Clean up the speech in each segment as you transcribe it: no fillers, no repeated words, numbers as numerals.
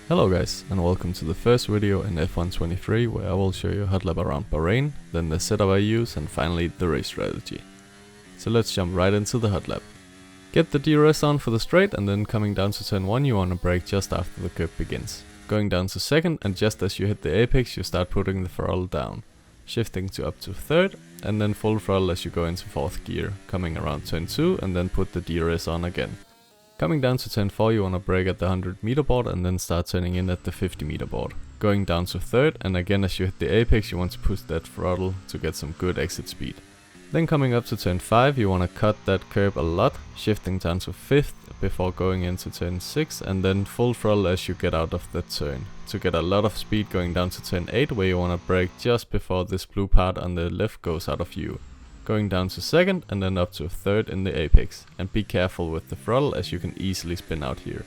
Hello guys, and welcome to the first video in F123 where I will show you Hotlap around Bahrain, then the setup I use, and finally the race strategy. So let's jump right into the Hotlap. Get the DRS on for the straight, and then coming down to turn 1 you want to brake just after the curb begins. Going down to second, and just as you hit the apex you start putting the throttle down. Shifting to up to third, and then full throttle as you go into fourth gear, coming around turn 2 and then put the DRS on again. Coming down to turn 4 you want to brake at the 100 meter board and then start turning in at the 50 meter board. Going down to third, and again as you hit the apex you want to push that throttle to get some good exit speed. Then coming up to turn 5 you want to cut that curb a lot, shifting down to 5th before going into turn 6 and then full throttle as you get out of that turn. To get a lot of speed going down to turn 8 where you want to brake just before this blue part on the left goes out of view. Going down to second and then up to third in the apex, and be careful with the throttle as you can easily spin out here.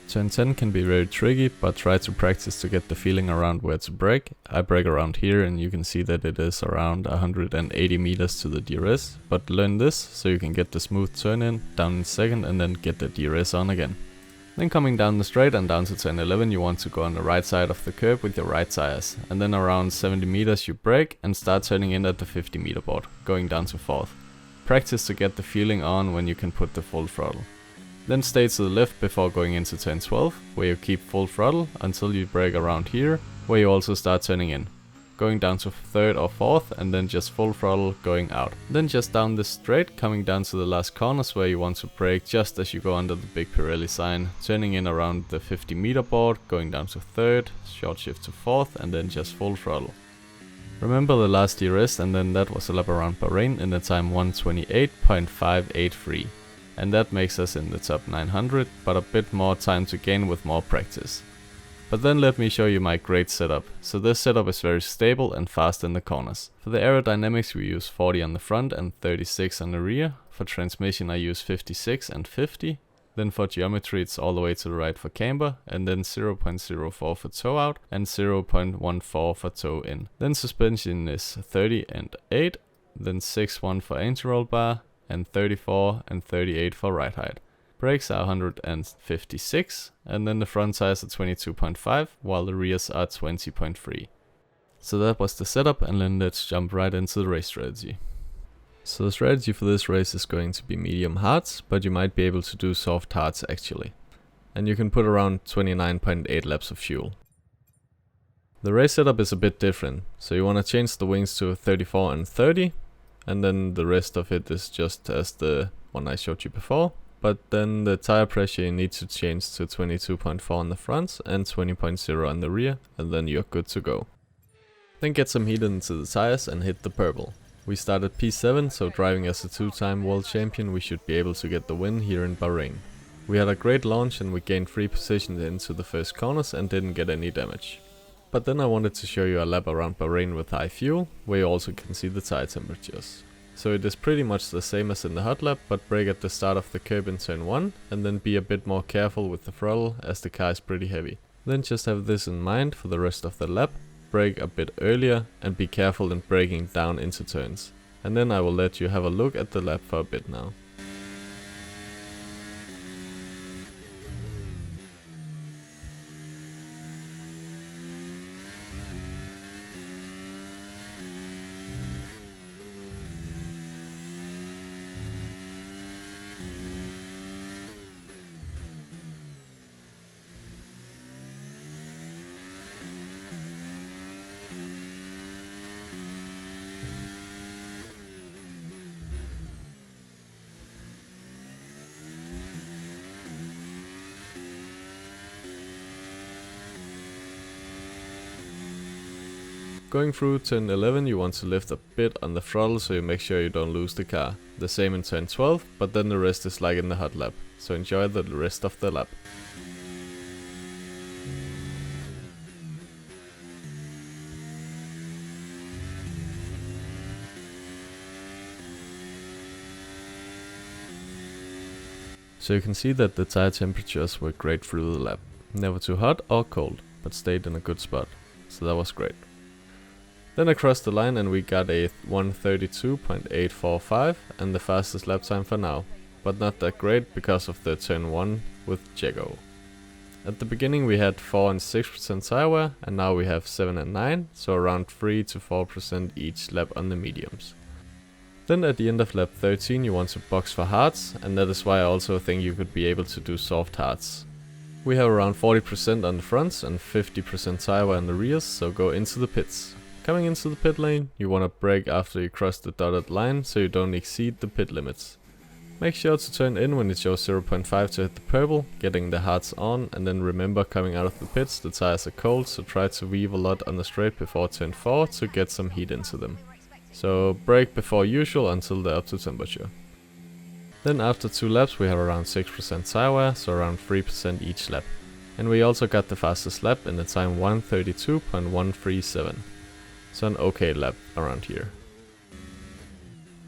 Turn 10 can be very tricky, but try to practice to get the feeling around where to brake. I brake around here and you can see that it is around 180 meters to the DRS, but learn this so you can get the smooth turn in, down in second and then get the DRS on again. Then coming down the straight and down to turn 11 you want to go on the right side of the curb with your right tires, and then around 70 meters you brake and start turning in at the 50 meter board, going down to 4th. Practice to get the feeling on when you can put the full throttle. Then stay to the left before going into turn 12, where you keep full throttle until you brake around here, where you also start turning in. Going down to 3rd or 4th and then just full throttle going out. Then just down this straight, coming down to the last corners where you want to brake just as you go under the big Pirelli sign, turning in around the 50 meter board, going down to 3rd, short shift to 4th and then just full throttle. Remember the last DRS, and then that was a lap around Bahrain in the time 1:28.583. And that makes us in the top 900, but a bit more time to gain with more practice. But then let me show you my great setup. So this setup is very stable and fast in the corners. For the aerodynamics we use 40 on the front and 36 on the rear. For transmission I use 56 and 50. Then for geometry it's all the way to the right for camber, and then 0.04 for toe out and 0.14 for toe in. Then suspension is 30 and 8, then 6.1 for anti-roll bar, and 34 and 38 for ride height. Brakes are 156, and then the front tires are 22.5, while the rears are 20.3. So that was the setup, and then let's jump right into the race strategy. So the strategy for this race is going to be medium hards, but you might be able to do soft hards actually. And you can put around 29.8 laps of fuel. The race setup is a bit different, so you want to change the wings to 34 and 30, and then the rest of it is just as the one I showed you before. But then the tire pressure you need to change to 22.4 on the front and 20.0 on the rear, and then you're good to go. Then get some heat into the tires and hit the purple. We start at P7, so driving as a 2-time world champion we should be able to get the win here in Bahrain. We had a great launch and we gained 3 positions into the first corners and didn't get any damage. But then I wanted to show you a lap around Bahrain with high fuel, where you also can see the tire temperatures. So it is pretty much the same as in the Hotlap, but brake at the start of the curb in turn 1 and then be a bit more careful with the throttle as the car is pretty heavy. Then just have this in mind for the rest of the lap, brake a bit earlier and be careful in braking down into turns. And then I will let you have a look at the lap for a bit now. Going through turn 11 you want to lift a bit on the throttle so you make sure you don't lose the car. The same in turn 12, but then the rest is like in the Hotlap, so enjoy the rest of the lap. So you can see that the tire temperatures were great through the lap. Never too hot or cold, but stayed in a good spot. So that was great. Then across the line and we got a 1:32.845 and the fastest lap time for now, but not that great because of the turn 1 with Jago. At the beginning we had 4 and 6% tire wear, and now we have 7 and 9, so around 3 to 4% each lap on the mediums. Then at the end of lap 13 you want to box for hards, and that is why I also think you could be able to do soft hards. We have around 40% on the fronts and 50% tire wear on the rears, so go into the pits. Coming into the pit lane, you want to brake after you cross the dotted line so you don't exceed the pit limits. Make sure to turn in when it shows 0.5 to hit the purple, getting the hards on, and then remember coming out of the pits the tires are cold, so try to weave a lot on the straight before turn 4 to get some heat into them. So brake before usual until they're up to temperature. Then after 2 laps we have around 6% tire wear, so around 3% each lap. And we also got the fastest lap in the time 1:32.137. So an okay lap around here.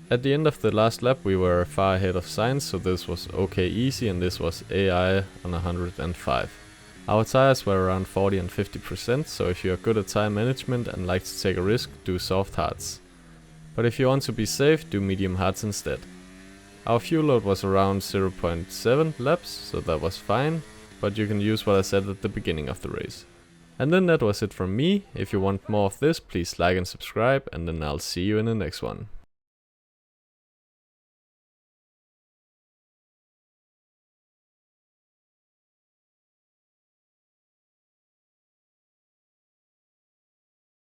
At the end of the last lap we were far ahead of Sainz, so this was okay easy, and this was AI on 105. Our tires were around 40 and 50%, so if you are good at tire management and like to take a risk, do soft hards. But if you want to be safe, do medium hards instead. Our fuel load was around 0.7 laps, so that was fine, but you can use what I said at the beginning of the race. And then that was it from me. If you want more of this, please like and subscribe, and then I'll see you in the next one.